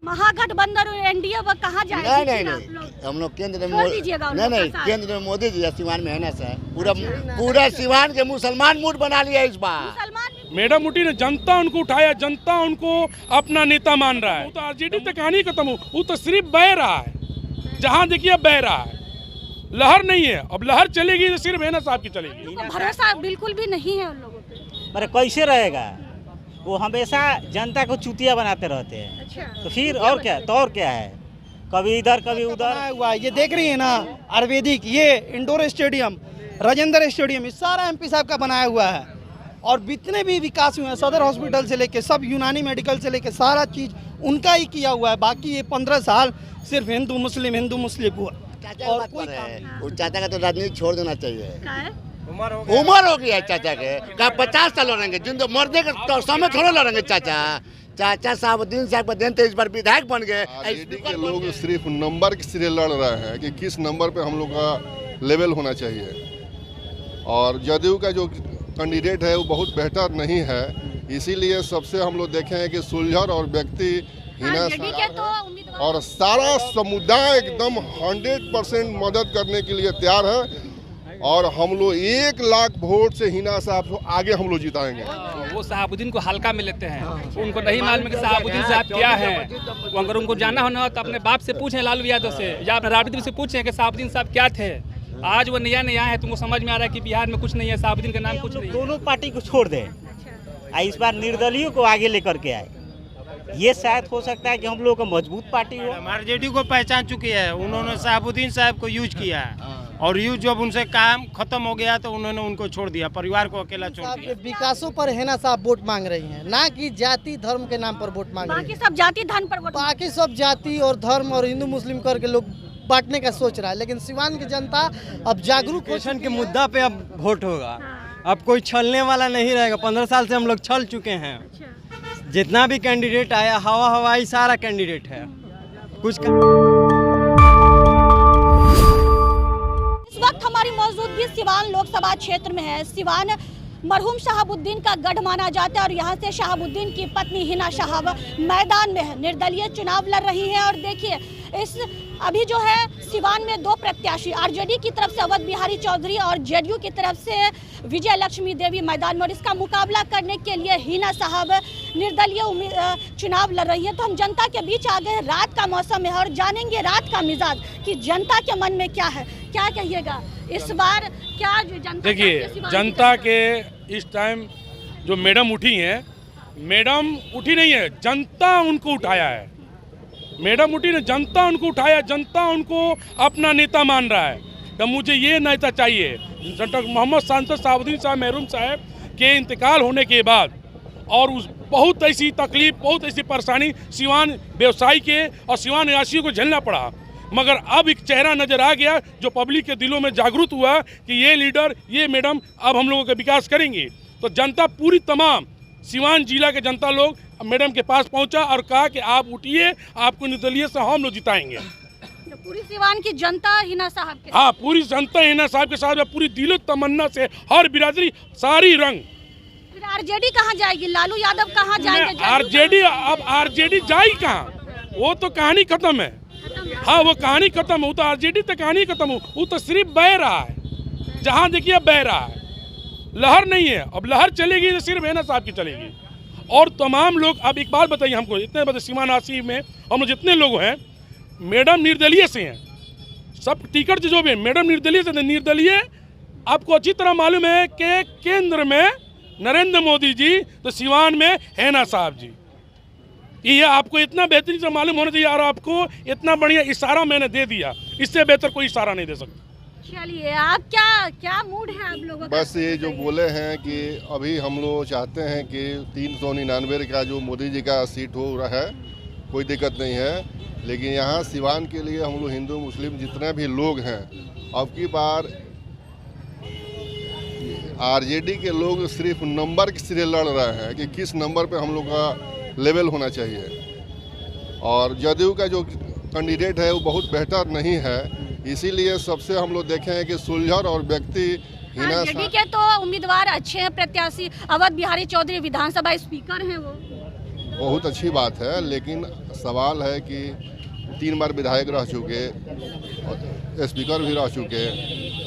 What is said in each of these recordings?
महागठबंधन और एनडीए वो कहाँ जाएगी? नहीं, हम लोग केंद्र में नहीं, केंद्र में मोदी जी सिवान में है ना सर। पूरा सिवान के मुसलमान मूड बना लिया इस बार। मैडम उठी ने जनता उनको उठाया, जनता उनको अपना नेता मान रहा है। तो आरजेडी तक कहानी खत्म हो, वो तो सिर्फ बह रहा है, जहाँ देखिए बह रहा है, लहर नहीं है। अब लहर चलेगी तो सिर्फ हैना साहब की चलेगी। भरोसा बिल्कुल भी नहीं है उन लोगों पे। पर कैसे रहेगा, वो हमेशा जनता को चूतिया बनाते रहते हैं। अच्छा। तो फिर और क्या, तो और क्या है, कभी इधर कभी उधर हुआ। ये देख रही है ना आयुर्वेदिक, ये इंडोर स्टेडियम, राजेंद्र स्टेडियम, ये सारा एमपी साहब का बनाया हुआ है। और जितने भी विकास हुए हैं, सदर हॉस्पिटल से लेके सब, यूनानी मेडिकल से लेके सारा चीज उनका ही किया हुआ है। बाकी ये 15 साल सिर्फ हिंदू मुस्लिम हुआ। और कोई वो चाचा का तो राजनीति छोड़ देना चाहिए। उम्र हो गया है चाचा के, क्या 50 साल लड़ेंगे? जिन मर्दे के तो समय थोड़ा लड़ेंगे चाचा साहबुद्दीन साहब का दिन तो इस बार विधायक बन गए। आरजेडी के लोग सिर्फ नंबर के सिरे लड़ रहे हैं कि किस नंबर पे हम लोग का लेवल होना चाहिए। और जदयू का जो कैंडिडेट है वो बहुत बेहतर नहीं है, इसीलिए सबसे हम लोग देखे हैं कि सुलझर और व्यक्ति हिना और सारा समुदाय एकदम 100% मदद करने के लिए तैयार है। और हम लोग 1 लाख वोट से हिना साहब को आगे हम लोग जिताएंगे। वो शहाबुद्दीन को हल्का में लेते हैं, उनको नहीं मालूम कि शहाबुद्दीन साहब क्या है। अगर उनको जानना होना तो अपने बाप से पूछें, लालू यादव से, या अपने राबड़ी से पूछें कि शहाबुद्दीन साहब क्या थे। आज वो नया है, तुमको समझ में आ रहा है कि बिहार में कुछ नहीं है, शहाबुद्दीन का नाम कुछ नहीं है। दोनों पार्टी को छोड़ दें, इस बार निर्दलीय को आगे लेकर के आए, ये शायद हो सकता है कि हम लोग का मजबूत पार्टी हो। आरजेडी को पहचान चुकी है, उन्होंने शहाबुद्दीन साहब को यूज किया है, और यूज जब उनसे काम खत्म हो गया तो उन्होंने उनको छोड़ दिया, परिवार को अकेला छोड़ दिया। विकासों पर हैना साहब वोट मांग रही हैं, ना कि जाति धर्म के नाम पर वोट मांग रही बाकी सब जाति धर्म पर वोट, बाकी सब जाति और धर्म और हिंदू मुस्लिम करके लोग बांटने का सोच रहा है। लेकिन सिवान की जनता अब जागरूक के मुद्दा पे अब वोट होगा। अब कोई छलने वाला नहीं रहेगा। 15 साल से हम लोग छल चुके हैं। जितना भी कैंडिडेट आया, हवाई सारा कैंडिडेट है कुछ इस वक्त हमारी मौजूदगी सिवान लोकसभा क्षेत्र में है। सिवान मरहूम शहाबुद्दीन का गढ़ माना जाता है और यहाँ से शहाबुद्दीन की पत्नी हिना साहब मैदान में है, निर्दलीय चुनाव लड़ रही है। और देखिए अभी जो है सिवान में 2 प्रत्याशी, आरजेडी की तरफ से अवध बिहारी चौधरी और जेडीयू की तरफ से विजय लक्ष्मी देवी मैदान में, और इसका मुकाबला करने के लिए हिना साहब निर्दलीय चुनाव लड़ रही है। तो हम जनता के बीच आ गए, रात का मौसम है और जानेंगे रात का मिजाज कि जनता के मन में क्या है। क्या कहिएगा इस बार, क्या जनता? देखिए, जनता के इस टाइम जो मैडम उठी हैं, मैडम उठी नहीं है, जनता उनको उठाया है। मैडम उठी ने, जनता उनको उठाया, जनता उनको अपना नेता मान रहा है। तो मुझे ये नेता चाहिए। डॉक्टर मोहम्मद सांसद शहाबुद्दीन साहब मरहूम साहब के इंतकाल होने के बाद और उस बहुत ऐसी तकलीफ, बहुत ऐसी परेशानी सिवान व्यवसायी के और सिवान निवासियों को झेलना पड़ा, मगर अब एक चेहरा नजर आ गया जो पब्लिक के दिलों में जागरूक हुआ कि ये लीडर, ये मैडम अब हम लोगों का विकास करेंगी। तो जनता पूरी, तमाम सिवान जिला के जनता लोग मैडम के पास पहुंचा और कहा कि आप उठिए, आपको निर्दलीय से हम लोग जिताएंगे। तो पूरी सिवान की जनता हिना साहब के, हाँ, पूरी जनता हिना साहब के साथ, पूरी दिलो तमन्ना से, हर बिरादरी, सारी रंग। फिर आरजेडी कहाँ जाएगी? लालू यादव कहाँ जाएंगे? आरजेडी, अब आरजेडी जाएगी कहाँ? वो तो कहानी खत्म है। हाँ, वो कहानी खत्म है। वो तो आरजेडी तक कहानी खत्म हो, वो तो सिर्फ बह रहा है, जहाँ देखिए बह रहा है, लहर नहीं है। अब लहर चलेगी तो सिर्फ हैना साहब की चलेगी। और तमाम लोग, अब एक बात बताइए हमको, इतने बड़े सिवानासी में हम लोग जितने लोग हैं, मैडम निर्दलीय से हैं, सब टिकट जो भी मैडम निर्दलीय से। निर्दलीय आपको अच्छी तरह मालूम है कि केंद्र में नरेंद्र मोदी जी, तो सिवान में हैना साहब जी। ये आपको इतना बेहतरीन से मालूम होना चाहिए, और आपको इतना बढ़िया इशारा मैंने दे दिया, इससे बेहतर कोई इशारा नहीं दे सकता। चलिए, आप क्या मूड है आप लोगों का? बस ये जो बोले हैं कि अभी हम लोग चाहते हैं कि 399 का जो मोदी जी का सीट हो रहा है, कोई दिक्कत नहीं है। लेकिन यहाँ सिवान के लिए हम लोग हिंदू मुस्लिम जितने भी लोग हैं, अब की बार आरजेडी के लोग सिर्फ नंबर के सिरे लड़ रहे हैं कि किस नंबर पे हम लोग का लेवल होना चाहिए। और जदयू का जो कैंडिडेट है वो बहुत बेहतर नहीं है, इसीलिए सबसे हम लोग देखे हैं कि सुलझर और व्यक्ति हिना जेडी के तो उम्मीदवार अच्छे हैं, प्रत्याशी अवध बिहारी चौधरी विधानसभा स्पीकर हैं वो। बहुत अच्छी बात है, लेकिन सवाल है कि 3 बार विधायक रह चुके और स्पीकर भी रह चुके,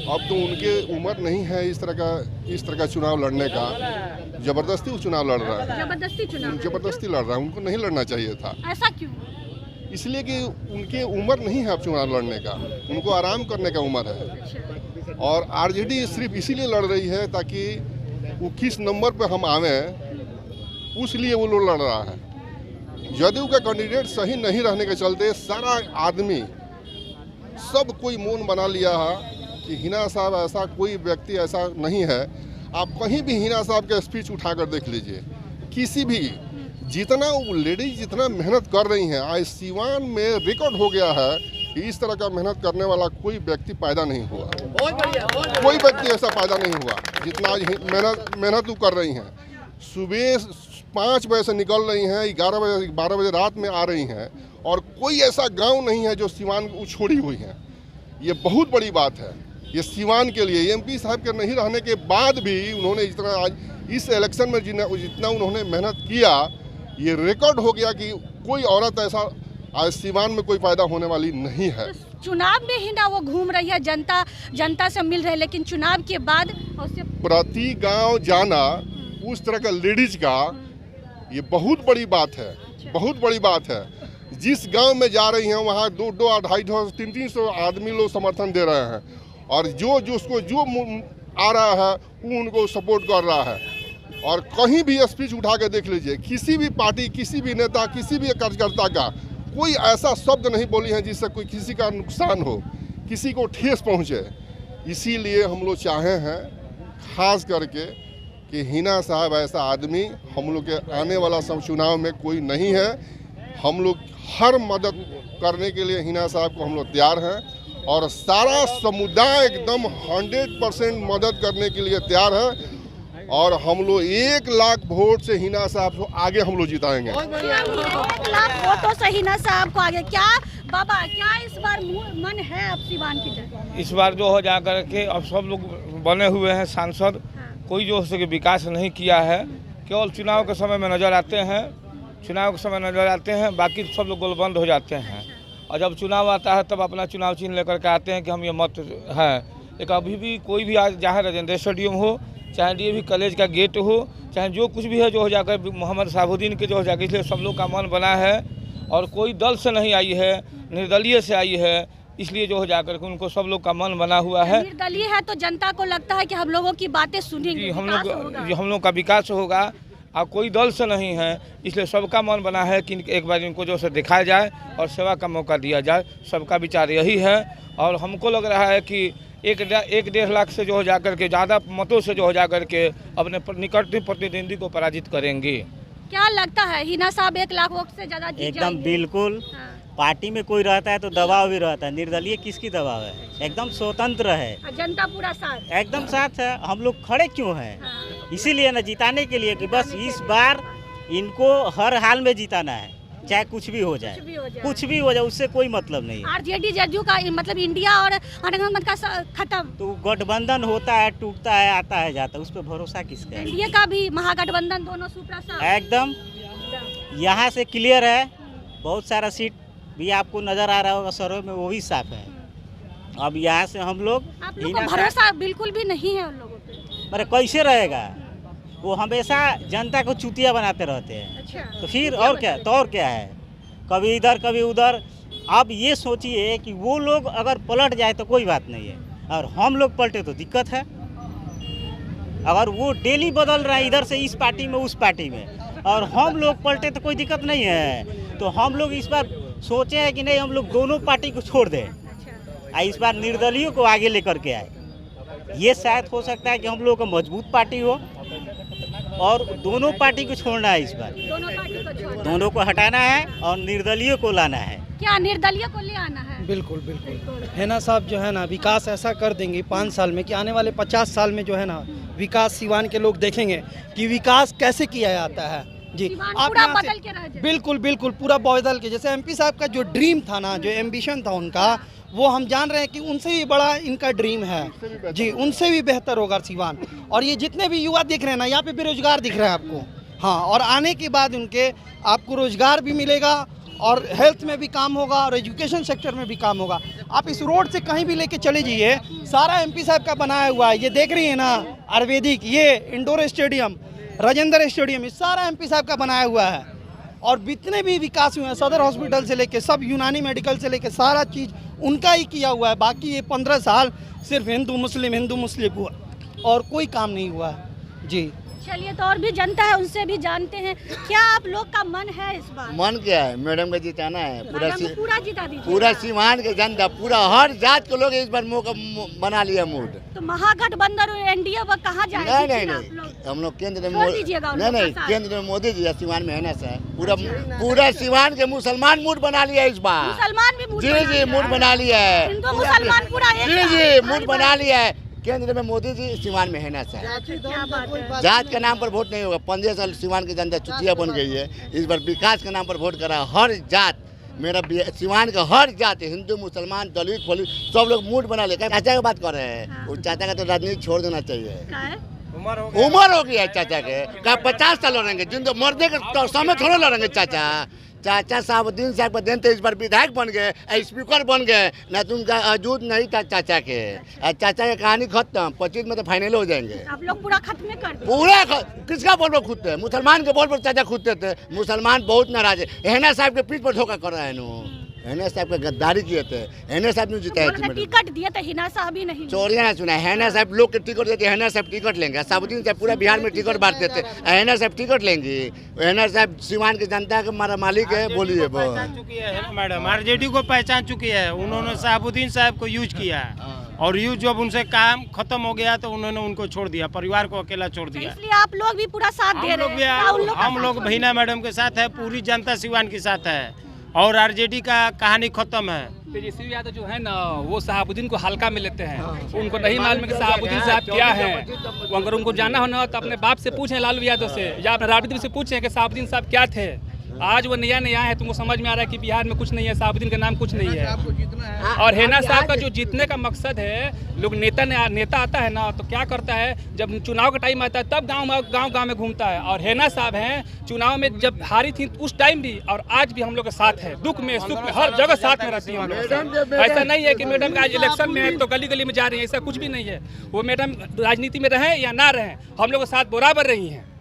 अब तो उनके उम्र नहीं है इस तरह का चुनाव लड़ने का। जबरदस्ती वो चुनाव लड़ रहा है, जबरदस्ती लड़ रहा है, उनको नहीं लड़ना चाहिए था। ऐसा क्यों? इसलिए कि उनके उम्र नहीं है अब चुनाव लड़ने का, उनको आराम करने का उम्र है। और आरजेडी सिर्फ इसीलिए लड़ रही है ताकि वो किस नंबर पे हम आवे, उसलिए वो लोग लड़ रहा है। जदयू का कैंडिडेट सही नहीं रहने के चलते सारा आदमी सब कोई मौन बना लिया है कि हिना साहब ऐसा कोई व्यक्ति ऐसा नहीं है। आप कहीं भी हिना साहब का स्पीच उठाकर देख लीजिए, किसी भी जितना वो लेडीज जितना मेहनत कर रही हैं, आज सिवान में रिकॉर्ड हो गया है कि इस तरह का मेहनत करने वाला कोई व्यक्ति पैदा नहीं हुआ, कोई व्यक्ति ऐसा पैदा नहीं हुआ जितना आज मेहनत वो कर रही हैं। सुबह 5 बजे से निकल रही हैं, 11 बजे 12 बजे रात में आ रही हैं, और कोई ऐसा गांव नहीं है जो सिवान को छोड़ी हुई है। ये बहुत बड़ी बात है ये सिवान के लिए। एमपी साहब के नहीं रहने के बाद भी उन्होंने इतना आज इस इलेक्शन में जितना उन्होंने मेहनत किया, ये रिकॉर्ड हो गया कि कोई औरत ऐसा आज सिवान में कोई पैदा होने वाली नहीं है। चुनाव में ही ना वो घूम रही है, जनता से मिल रही है, लेकिन चुनाव के बाद प्रति गांव जाना उस तरह का लेडीज का, ये बहुत बड़ी बात है, बहुत बड़ी बात है। जिस गांव में जा रही हैं वहाँ 200, 250, 300 आदमी लोग समर्थन दे रहे हैं, और जो आ रहा है वो उनको सपोर्ट कर रहा है। और कहीं भी स्पीच उठा के देख लीजिए, किसी भी पार्टी, किसी भी नेता, किसी भी कार्यकर्ता का कोई ऐसा शब्द नहीं बोली है जिससे कोई किसी का नुकसान हो, किसी को ठेस पहुँचे। इसीलिए हम लोग चाहे हैं खास करके कि हिना साहब ऐसा आदमी हम लोग के आने वाला सब चुनाव में कोई नहीं है। हम लोग हर मदद करने के लिए हिना साहब को हम लोग तैयार हैं, और सारा समुदाय एकदम 100% मदद करने के लिए तैयार है। और हम लोग 1 लाख वोट से हिना साहब को आगे हम लोग जिताएंगे। 1 लाख वोटों से हिना साहब को आगे। क्या बाबा, क्या इस बार मन है अब सिवान की तरफ? इस बार जो हो जा कर के अब सब लोग बने हुए हैं सांसद, कोई जो है विकास नहीं किया है, केवल चुनाव के समय में नजर आते हैं, बाकी सब लोग गोलबंद हो जाते हैं। और जब चुनाव आता है तब अपना चुनाव चिन्ह लेकर के आते हैं कि हम ये मत है। एक अभी भी कोई भी आज चाहे राजेंद्र स्टेडियम हो, चाहे डीएवी कॉलेज का गेट हो, चाहे जो कुछ भी है, जो हो जाकर मोहम्मद शहाबुद्दीन के जो हो जाकर, इसलिए सब लोग का मन बना है। और कोई दल से नहीं आई है, निर्दलीय से आई है, इसलिए जो हो जाकर के उनको सब लोग का मन बना हुआ है। निर्दलीय है तो जनता को लगता है कि हम लोगों की बातें सुनेंगे, हम लोग का विकास होगा। और कोई दल से नहीं है, इसलिए सबका मन बना है कि एक बार इनको जो से दिखाया जाए और सेवा का मौका दिया जाए। सबका विचार यही है, और हमको लग रहा है कि 1-1.5 लाख से जो हो जाकर के ज़्यादा मतों से जो हो जाकर के अपने निकटतम प्रतिद्वंदी को पराजित करेंगे। क्या लगता है हिना साहब 1 लाख वोट से ज़्यादा जीत एकदम जाएंगे? बिल्कुल। पार्टी में कोई रहता है तो दबाव भी रहता है, निर्दलीय किसकी दबाव है? एकदम स्वतंत्र है, जनता पूरा साथ, एकदम साथ है। हम लोग खड़े क्यों हैं? इसीलिए ना, जिताने के लिए कि बस इस बार इनको हर हाल में जिताना है, चाहे कुछ भी हो जाए, उससे कोई मतलब नहीं है। आरजेडी जदयू का मतलब इंडिया और गठबंधन का खत्म, तो गठबंधन होता है, टूटता है, आता है, जाता है, उस पर भरोसा किसका है? इंडिया का भी महागठबंधन दोनों सुप्रसाद एकदम यहाँ से क्लियर है। बहुत सारा सीट भी आपको नजर आ रहा होगा सर्वे में, वो भी साफ है। अब यहाँ से हम लोग भरोसा बिल्कुल भी नहीं है उन लोगों पे। अरे कैसे रहेगा? वो हमेशा जनता को चूतिया बनाते रहते हैं। अच्छा, तो फिर और क्या? तो और क्या है, कभी इधर कभी उधर। आप ये सोचिए कि वो लोग अगर पलट जाए तो कोई बात नहीं है, और हम लोग पलटे तो दिक्कत है। अगर वो डेली बदल रहा है इधर से इस पार्टी में उस पार्टी में, और हम लोग पलटे तो कोई दिक्कत नहीं है। तो हम लोग इस बार सोचे हैं कि नहीं, हम लोग दोनों पार्टी को छोड़ दें, इस बार निर्दलीय को आगे लेकर के आए। ये शायद हो सकता है कि हम लोग का मजबूत पार्टी हो, और दोनों पार्टी को छोड़ना है। इस बार दोनों को हटाना है और निर्दलीय को लाना है। क्या निर्दलीय को ले आना है? बिल्कुल बिल्कुल। हिना साहब जो है ना विकास ऐसा कर देंगे 5 साल में कि आने वाले 50 साल में जो है ना विकास सिवान के लोग देखेंगे कि विकास कैसे किया जाता है। जी, आप पूरा बदल के रह जाए। बिल्कुल बिल्कुल, पूरा बदल के। जैसे एमपी साहब का जो ड्रीम था ना, जो एम्बिशन था उनका, वो हम जान रहे हैं कि उनसे भी बड़ा इनका ड्रीम है। जी, उनसे भी बेहतर होगा सिवान। और ये जितने भी युवा दिख रहे हैं ना, यहाँ पे बेरोजगार दिख रहे हैं आपको। हाँ, और आने के बाद उनके आपको रोजगार भी मिलेगा और हेल्थ में भी काम होगा और एजुकेशन सेक्टर में भी काम होगा। आप इस रोड से कहीं भी लेके चले जाइए, सारा एमपी साहब का बनाया हुआ है। ये देख रही है ना आयुर्वेदिक, ये इंडोर स्टेडियम, राजेंद्र स्टेडियम, ये सारा एमपी साहब का बनाया हुआ है। और जितने भी विकास हुए हैं सदर हॉस्पिटल से लेके सब यूनानी मेडिकल से लेके सारा चीज़ उनका ही किया हुआ है। बाकी ये 15 साल सिर्फ हिंदू मुस्लिम हुआ और कोई काम नहीं हुआ है जी। चलिए, तो और भी जनता है, उनसे भी जानते हैं क्या आप लोग का मन है इस बार? मन क्या है, मैडम को जिताना है। पूरा जिता दीजिए। पूरा सीवान के जनता, पूरा हर जात के लोग इस बार मौका बना लिया मूड। तो महागठबंधन और एनडीए वो कहाँ जाएगी? नहीं, हम लोग केंद्र में नहीं, केंद्र में मोदी जी सीवान में है ना सर। पूरा सीवान के मुसलमान मूड बना लिया इस बार। मुसलमान भी जी मूड बना लिया है। हिंदू मुसलमान पूरा जी मूड बना लिया है। केंद्र में मोदी जी, सीवान में है ना सर। जात के नाम पर वोट नहीं होगा। 15 साल सीवान की जनता चुतिया बन गई है। इस बार विकास के नाम पर वोट करा। हर जात, मेरा सीवान का हर जात, हिंदू मुसलमान दलित फलित सब लोग मूड बना ले। चाचा की बात कर रहे हैं, उस चाचा का तो राजनीति छोड़ देना चाहिए। उम्र हो गया है चाचा के। 50 साल लड़ेंगे, जिन तो मरने के समय थोड़ा लड़ेंगे चाचा। चाचा साहबुद्दीन साहब का दिन तो इस बार विधायक बन गए, स्पीकर बन गए, ना तो उनका अजूद नहीं था चाचा के। चाचा की कहानी खत्म, 25 में तो फाइनल हो जाएंगे। आप लोग पूरा खत्म कर दिए। पूरा किसका बोल पर खुदते हैं? मुसलमान के बोल पर चाचा खुदते थे। मुसलमान बहुत नाराज है। हेना साहब के पीठ पर धोखा कर रहे हैं। हेना साहब का गद्दारी किए थे। हेना साहब ने जिताया टिकट दिए थे, हिना साहब ही नहीं। चोरिया ना सुना, हेना साहब लोग के टिकट देते, हेना साहब टिकट लेंगे। साबुद्दीन साहब पूरा बिहार में टिकट बांटते थे, हेना साहब टिकट लेंगे। हेना साहब सीवान की जनता के मारा मालिक है। बोलिए मैडम, आरजेडी को पहचान चुकी है। उन्होंने साबुद्दीन साहब को यूज किया है और यूज जब उनसे काम खत्म हो गया तो उन्होंने उनको छोड़ दिया, परिवार को अकेला छोड़ दिया। इसलिए आप लोग भी पूरा साथ दे रहे हैं। हम लोग भीना मैडम के साथ है, पूरी जनता सीवान के साथ है और आरजेडी का कहानी खत्म है। तेजस्वी यादव जो है ना, वो शहाबुद्दीन को हल्का में लेते हैं। उनको नहीं मालूम है कि शहाबुद्दीन साहब क्या है। वो अगर उनको जानना हो तो अपने बाप से पूछें, लालू यादव से, या अपने राबड़ी से पूछें कि शहाबुद्दीन साहब क्या थे। आज वो नया है, तुमको समझ में आ रहा है कि बिहार में कुछ नहीं है, शहाबुद्दीन का नाम कुछ नहीं है। और हेना साहब का जो जीतने का मकसद है, लोग नेता आता है ना तो क्या करता है, जब चुनाव का टाइम आता है तब गांव में घूमता है। और हेना साहब हैं, चुनाव में जब हारी थी उस टाइम भी और आज भी हम लोग के साथ है, दुख में सुख में हर जगह साथ में रहती है हम लोग। ऐसा नहीं है कि मैडम का आज इलेक्शन में है तो गली गली में जा रही है, ऐसा कुछ भी नहीं है। वो मैडम राजनीति में रहे या ना रहे, हम लोग के साथ बराबर रही हैं।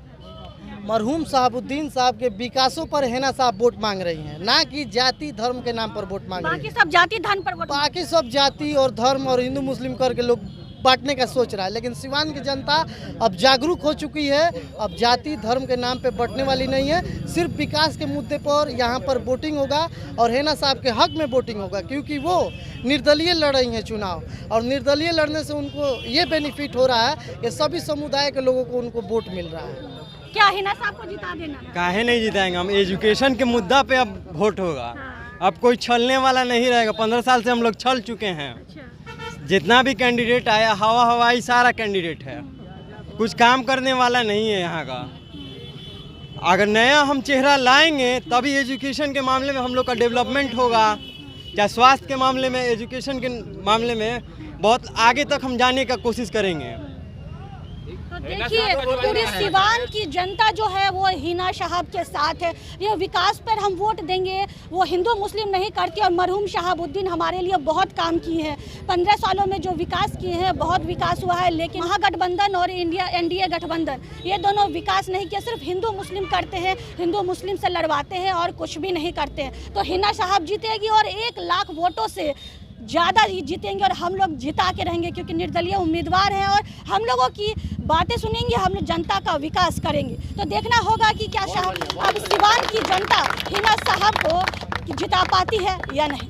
मरहूम शहाबुद्दीन साहब के विकासों पर हेना साहब वोट मांग रही हैं, ना कि जाति धर्म के नाम पर वोट मांग रही हैं। बाकी सब जाति धर्म पर वोट, बाकी सब जाति और धर्म और हिंदू मुस्लिम करके लोग बांटने का सोच रहा है। लेकिन सीवान की जनता अब जागरूक हो चुकी है, अब जाति धर्म के नाम पे बंटने वाली नहीं है। सिर्फ विकास के मुद्दे पर यहाँ पर वोटिंग होगा और हेना साहब के हक में वोटिंग होगा, क्योंकि वो निर्दलीय लड़ रही हैं चुनाव। और निर्दलीय लड़ने से उनको ये बेनिफिट हो रहा है कि सभी समुदाय के लोगों को उनको वोट मिल रहा है। क्या हिना साहब को जिता देना? काहे नहीं जिताएंगे हम, एजुकेशन के मुद्दा पे अब वोट होगा। अब कोई छलने वाला नहीं रहेगा। 15 साल से हम लोग छल चुके हैं। जितना भी कैंडिडेट आया, हवाई सारा कैंडिडेट है, कुछ काम करने वाला नहीं है यहाँ का। अगर नया हम चेहरा लाएंगे तभी एजुकेशन के मामले में हम लोग का डेवलपमेंट होगा, या स्वास्थ्य के मामले में, एजुकेशन के मामले में बहुत आगे तक हम जाने का कोशिश करेंगे। तो देखिए, पूरी सीवान की जनता जो है वो हिना साहब के साथ है। ये विकास पर हम वोट देंगे, वो हिंदू मुस्लिम नहीं करती। और मरहूम शहाबुद्दीन हमारे लिए बहुत काम किए हैं, 15 सालों में जो विकास किए हैं बहुत विकास हुआ है। लेकिन महागठबंधन और एनडीए गठबंधन, ये दोनों विकास नहीं किया, सिर्फ हिंदू मुस्लिम करते हैं, हिंदू मुस्लिम से लड़वाते हैं और कुछ भी नहीं करते हैं। तो हिना साहब जीतेगी और 1 लाख वोटों से ज़्यादा जीतेंगे और हम लोग जिता के रहेंगे, क्योंकि निर्दलीय उम्मीदवार हैं और हम लोगों की बातें सुनेंगे, हम लोग जनता का विकास करेंगे। तो देखना होगा कि क्या अब सीवान की जनता हिना साहब को जिता पाती है या नहीं।